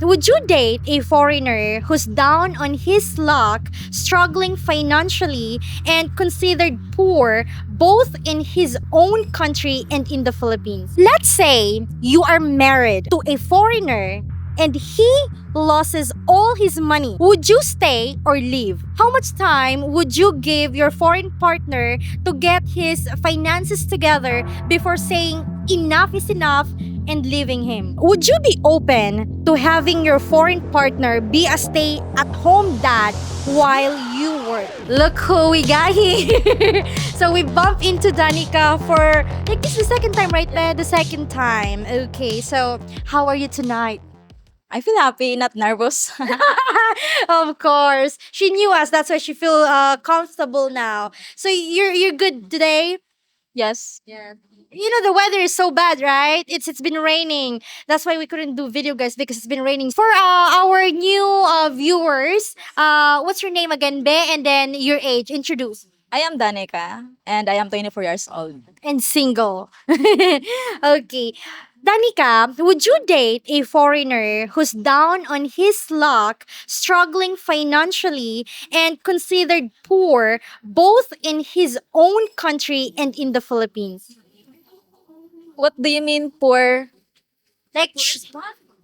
Would you date a foreigner who's down on his luck, struggling financially, and considered poor both in his own country and in the Philippines? Let's say you are married to a foreigner and he loses all his money. Would you stay or leave? How much time would you give your foreign partner to get his finances together before saying enough is enough and leaving him? Would you be open to having your foreign partner be a stay-at-home dad while you work? Look who we got here. So we bump into Danica for like this is the second time, right? The second time. Okay, so how are you tonight? I feel happy, not nervous. Of course, she knew us. That's why she feel comfortable now. So you're good today. Yes. You know the weather is so bad, right? It's been raining. That's why we couldn't do video, guys, because it's been raining. For our new viewers, what's your name again, Be? And then your age. Introduce. I am Danica and I am 24 years old. And single. Okay. Danica, would you date a foreigner who's down on his luck, struggling financially, and considered poor both in his own country and in the Philippines? What do you mean poor? Like,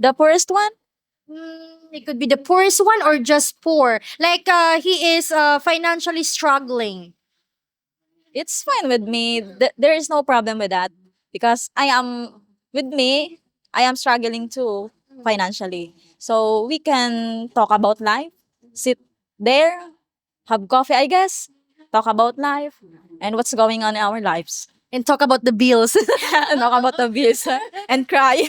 The poorest one? it could be the poorest one or just poor. Like, he is financially struggling. It's fine with me. There is no problem with that because I am struggling too financially. So we can talk about life, sit there, have coffee, I guess, talk about life and what's going on in our lives. And talk about the bills. Talk about the bills and cry. Okay.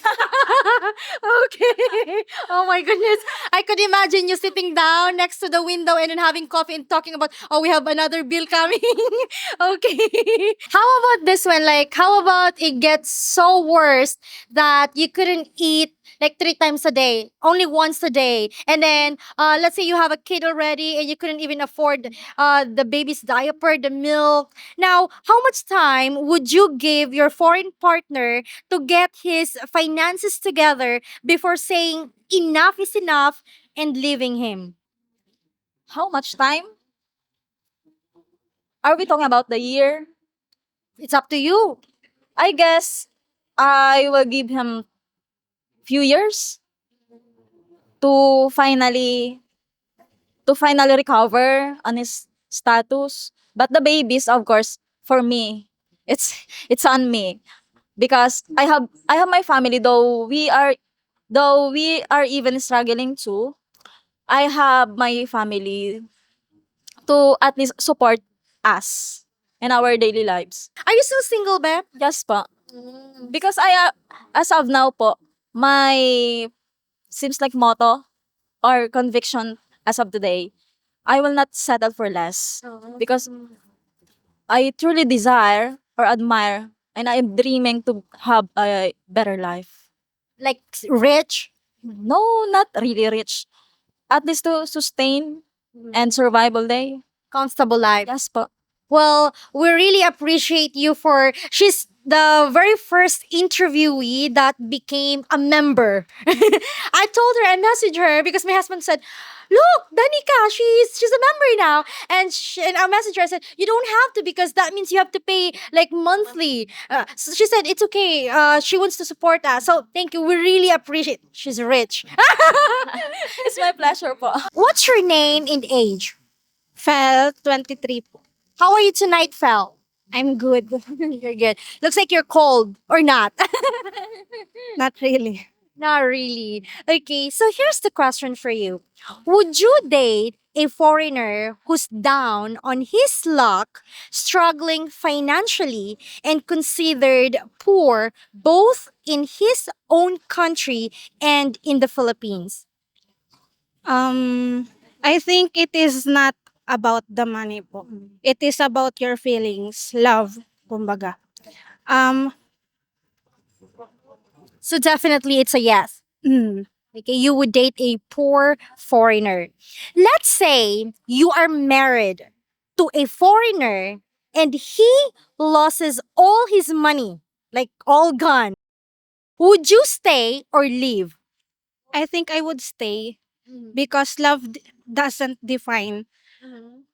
Oh my goodness. I could imagine you sitting down next to the window and then having coffee and talking about, oh, we have another bill coming. Okay. How about this one? Like, how about it gets so worse that you couldn't eat like 3 times a day, only once a day. And then, let's say you have a kid already and you couldn't even afford the baby's diaper, the milk. Now, how much time would you give your foreign partner to get his finances together before saying enough is enough and leaving him? How much time? Are we talking about the year? It's up to you. I guess I will give him few years to finally recover on his status. But the babies, of course, for me, it's on me because I have my family though we are even struggling too. I have my family to at least support us in our daily lives. Are you still single, Beb? Yes po. Because as of now po, my seems like motto or conviction as of today, I will not settle for less because I truly desire or admire and I am dreaming to have a better life. Like rich? No, not really rich. At least to sustain and survival day. Comfortable life. Yes po. Well, we really appreciate you for she's the very first interviewee that became a member. I told her, I messaged her because my husband said, "Look, Danica, she's a member now." And I messaged her. I said, "You don't have to because that means you have to pay like monthly." So she said, "It's okay. She wants to support us. So thank you. We really appreciate. She's rich." It's my pleasure po. What's your name and age? Fel, 23 po. How are you tonight, Fel? I'm good. You're good. Looks like you're cold or not. Not really. Not really. Okay, so here's the question for you. Would you date a foreigner who's down on his luck, struggling financially, and considered poor both in his own country and in the Philippines? I think it is not about the money po. It is about your feelings, love, kumbaga. Um, So definitely it's a yes. mm, Okay, you would date a poor foreigner. Let's say you are married to a foreigner and he loses all his money, like all gone. Would you stay or leave? I think I would stay because love doesn't define,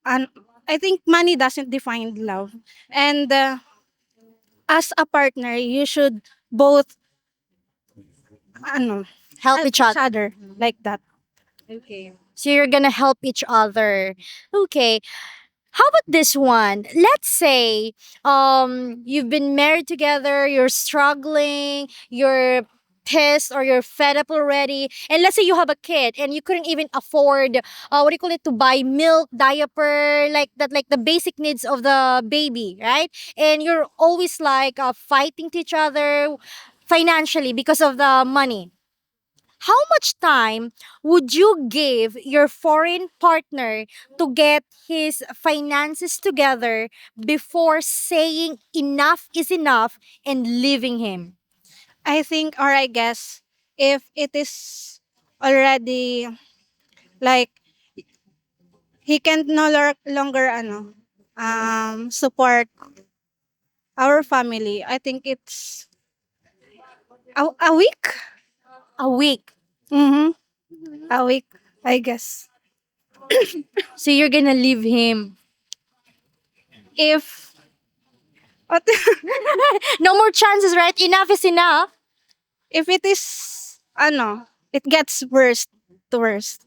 and I think money doesn't define love. And as a partner, you should both ano, Help help each each other. other like that. Okay. So you're gonna help each other. Okay. How about this one? Let's say you've been married together, you're struggling, you're pissed or you're fed up already, and let's say you have a kid and you couldn't even afford what do you call it, to buy milk, diaper, like that, like the basic needs of the baby, right? And you're always like fighting to each other financially because of the money. How much time would you give your foreign partner to get his finances together before saying enough is enough and leaving him? I think, or I guess, if it is already like he can longer support our family, I think it's a week. A week. Mm-hmm. A week, I guess. So you're gonna leave him. If what No more chances, right? Enough is enough. if it is it gets worse to worse,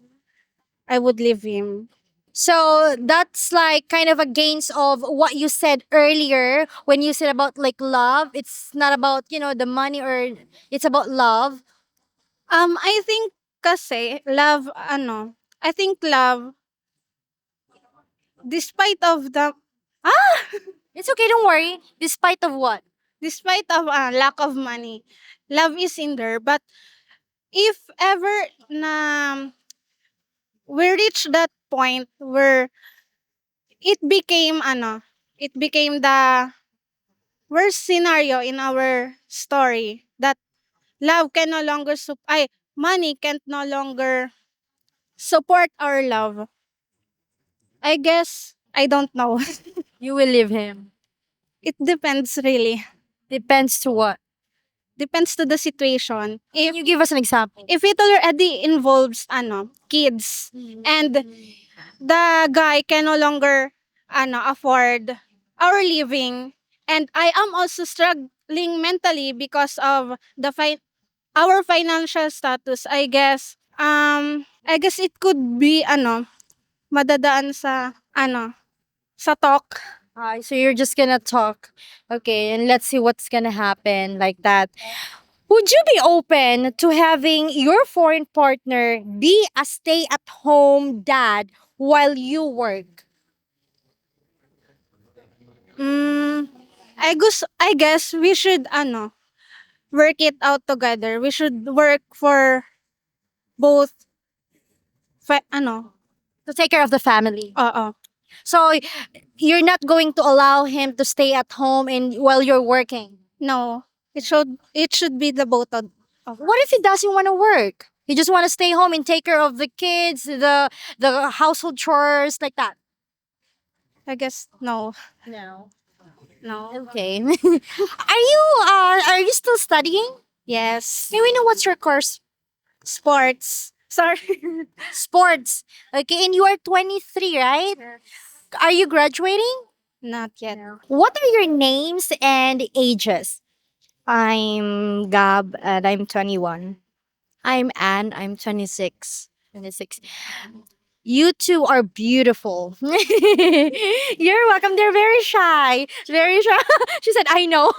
I would leave him. So that's like kind of against of what you said earlier when you said about like love. It's not about, the money, or it's about love. I think kasi love I think love despite of the It's okay, don't worry. Despite of what? despite of lack of money, love is in there. But if ever na we reach that point where it became it became the worst scenario in our story that love can no longer money can no longer support our love. I guess I don't know. You will leave him. It depends really. Depends to what? Depends to the situation. Can you give us an example? If it already involves kids and the guy can no longer afford our living, and I am also struggling mentally because of our financial status, I guess it could be madadaan sa sa talk. So you're just gonna talk. Okay, and let's see what's gonna happen like that. Would you be open to having your foreign partner be a stay at home dad while you work? Mm, I guess we should work it out together. We should work for both fa- ano To take care of the family. oo. So you're not going to allow him to stay at home and while you're working. No, it should be the both of What if he doesn't want to work? He just want to stay home and take care of the kids, the household chores like that. I guess no. No. No. Okay. Are you still studying? Yes. May we know what's your course? Sports. Sorry. Sports. Okay, and you are 23, right? Are you graduating? Not yet. What are your names and ages? I'm Gab and I'm 21. I'm Anne, I'm 26. 26. You two are beautiful. You're welcome. They're very shy. Very shy. She said, I know.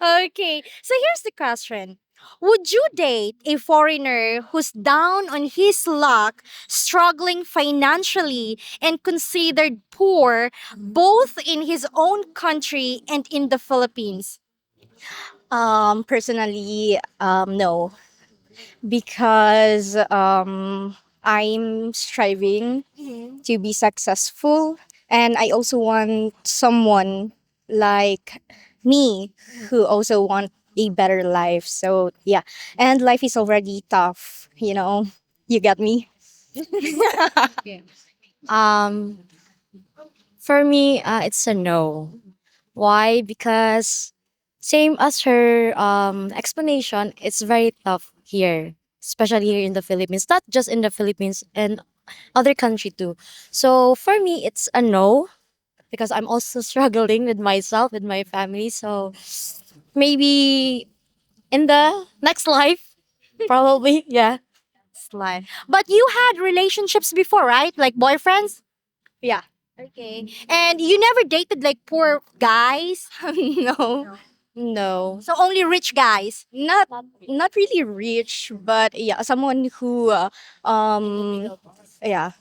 Okay. So here's the question. Would you date a foreigner who's down on his luck, struggling financially, and considered poor both in his own country and in the Philippines? Personally, no. Because I'm striving to be successful and I also want someone like me who also want a better life. So yeah. And life is already tough, you know. You get me? Um for me, it's a no. Why? Because same as her explanation, it's very tough here. especially here in the Philippines, not just in the Philippines and other country too. So for me, it's a no because I'm also struggling with myself, with my family. So maybe in the next life, probably, yeah. Life. But you had relationships before, right? Like boyfriends? Yeah. Okay. And you never dated like poor guys? No. No. So only rich guys? Not really rich, but yeah, someone who um yeah.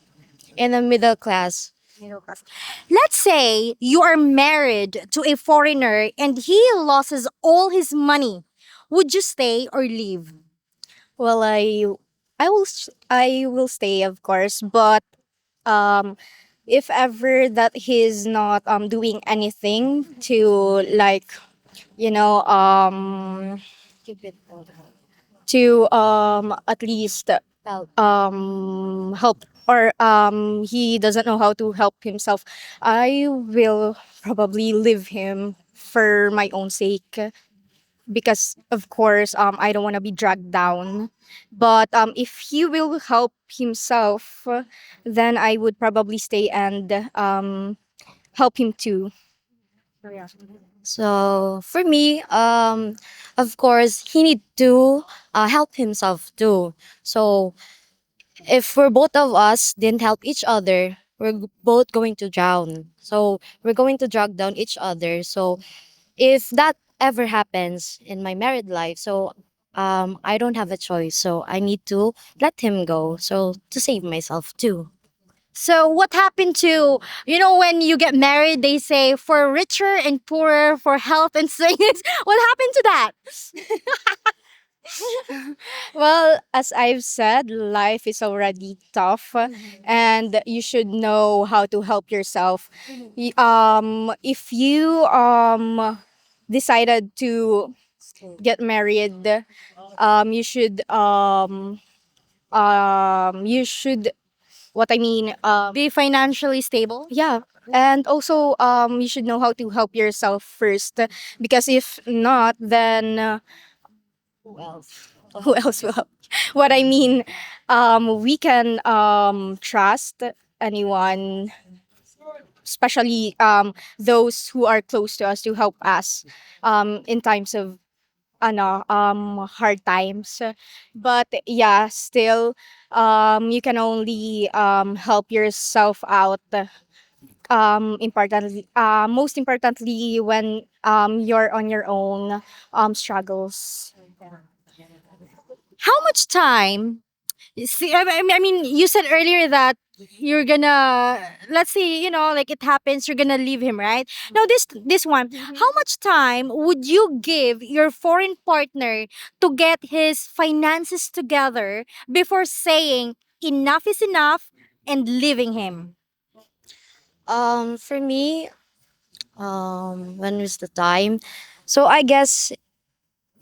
In the middle class. Let's say you are married to a foreigner and he loses all his money. Would you stay or leave? Well, I will stay, of course, but um if ever that he's not doing anything to, like, you know, to at least help, or he doesn't know how to help himself, I will probably leave him for my own sake, because of course I don't want to be dragged down. But if he will help himself, then I would probably stay and help him too. So for me, of course, he need to help himself too. So if we're both of us didn't help each other, both going to drown. So we're going to drag down each other. So if that ever happens in my married life, so I don't have a choice. So I need to let him go. So to save myself too. So what happened to, when you get married, they say for richer and poorer, for health and sickness. What happened to that? Well, as I've said, life is already tough, and you should know how to help yourself. If you decided to get married, you should you should what I mean Be financially stable? yeah, and also you should know how to help yourself first, because if not, then who else will help? What I mean, we can trust anyone, especially those who are close to us, to help us in times of hard times. But yeah, still you can only help yourself out, importantly, most importantly, when you're on your own struggles. How much time? See, I mean, you said earlier that you're gonna, let's say, like it happens, you're gonna leave him, right? Now, this one, how much time would you give your foreign partner to get his finances together before saying enough is enough and leaving him? For me, when was the time? So I guess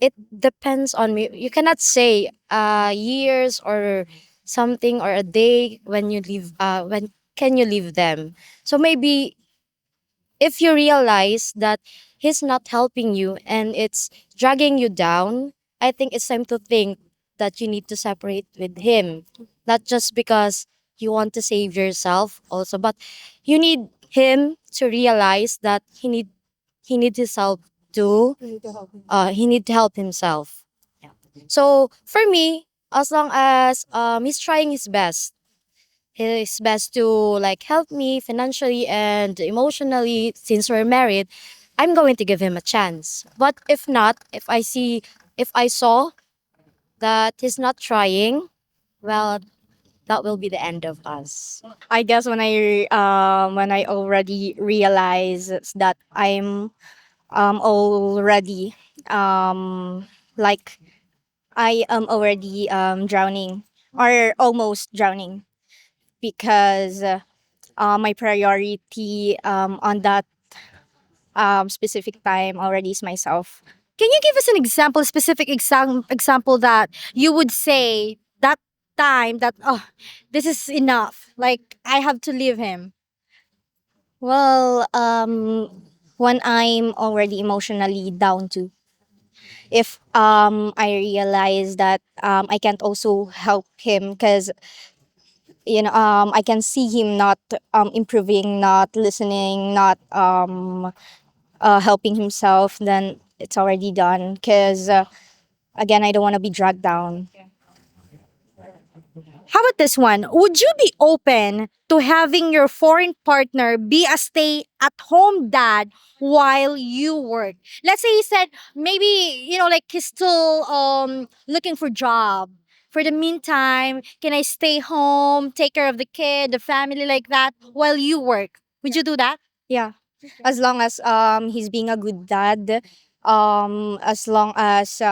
it depends on me. You cannot say years or something or a day when you leave. When can you leave them? So maybe if you realize that he's not helping you and it's dragging you down, I think it's time to think that you need to separate with him. Not just because you want to save yourself also, but you need him to realize that he needs his help too. He need to help himself. So for me, as long as he's trying his best to like help me financially and emotionally since we're married, I'm going to give him a chance. But if not, if I saw that he's not trying, well, that will be the end of us. I guess when I already realize that I'm already like I am already drowning, or almost drowning, because my priority on that specific time already is myself. Can you give us an example, specific example that you would say that time that, oh, this is enough, like I have to leave him? Well, when I'm already emotionally down too. if I realize that I can't also help him, because I can see him not improving, not listening, not helping himself, then it's already done. Because again, I don't want to be dragged down. How about this one? Would you be open to having your foreign partner be a stay at home dad while you work? Let's say he said maybe, like he's still looking for job. For the meantime, can I stay home, take care of the kid, the family like that while you work? Would you do that? Yeah, as long as he's being a good dad, as long as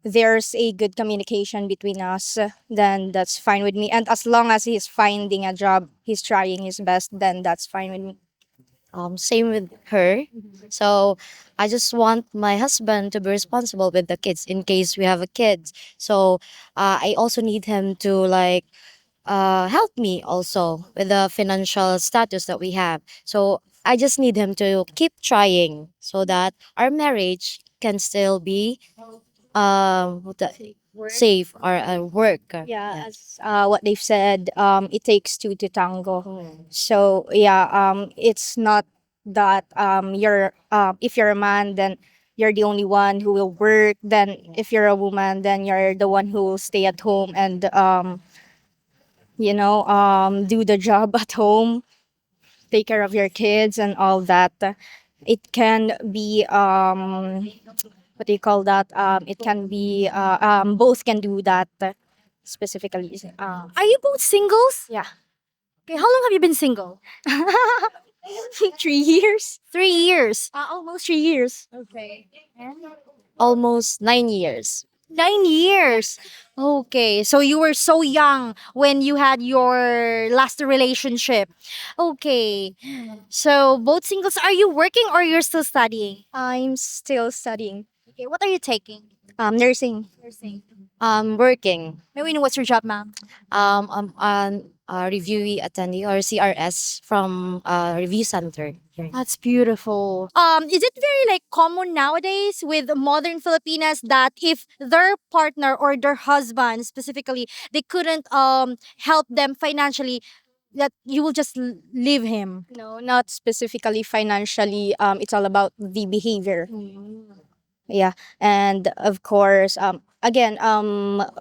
there's a good communication between us, then that's fine with me. And as long as he's finding a job, he's trying his best, then that's fine with me. Same with her. So I just want my husband to be responsible with the kids in case we have a kid. So I also need him to like help me also with the financial status that we have. So I just need him to keep trying so that our marriage can still be safe or work. Yeah, as what they've said, it takes two to tango. So yeah, it's not that you're if you're a man, then you're the only one who will work. Then if you're a woman, then you're the one who will stay at home and do the job at home, take care of your kids and all that. It can be what do you call that? It can be both can do that specifically. Are you both singles? Yeah. Okay, how long have you been single? 3 years. 3 years. Almost 3 years. Almost 9 years. 9 years. Okay, so you were so young when you had your last relationship. Okay, so both singles. Are you working or you're still studying? I'm still studying. Okay, what are you taking? Nursing. Working. May we know what's your job, ma'am? I'm an reviewee attendee or CRS from review center. That's beautiful. Is it very like common nowadays with modern Filipinas that if their partner or their husband specifically they couldn't help them financially, that you will just leave him? No, not specifically financially. It's all about the behavior. Yeah, and of course, again,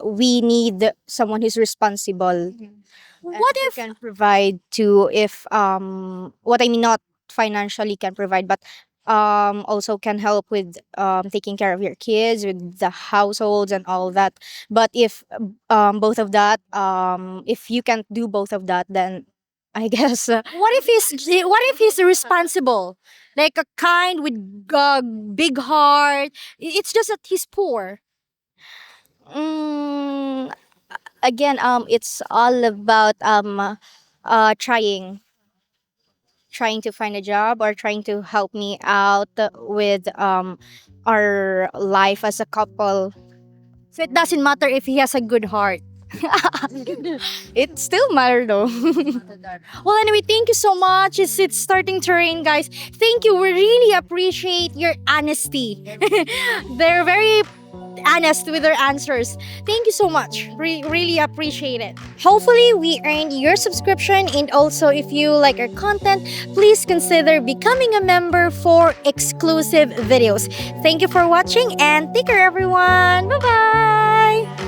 we need someone who's responsible. What Who if can provide to, if what I mean, not financially can provide, but also can help with taking care of your kids, with the households and all that. But if both of that, if you can't do both of that, then I guess what if he's responsible, like a kind with big heart? It's just that he's poor. mm, again, it's all about trying to find a job, or trying to help me out with our life as a couple. So it doesn't matter if he has a good heart. It still matter though. Well, anyway, thank you so much. It's starting to rain, guys. Thank you. We really appreciate your honesty. They're very honest with their answers. Thank you so much. Really appreciate it. Hopefully, we earned your subscription. And also, if you like our content, please consider becoming a member for exclusive videos. Thank you for watching and take care, everyone. Bye bye.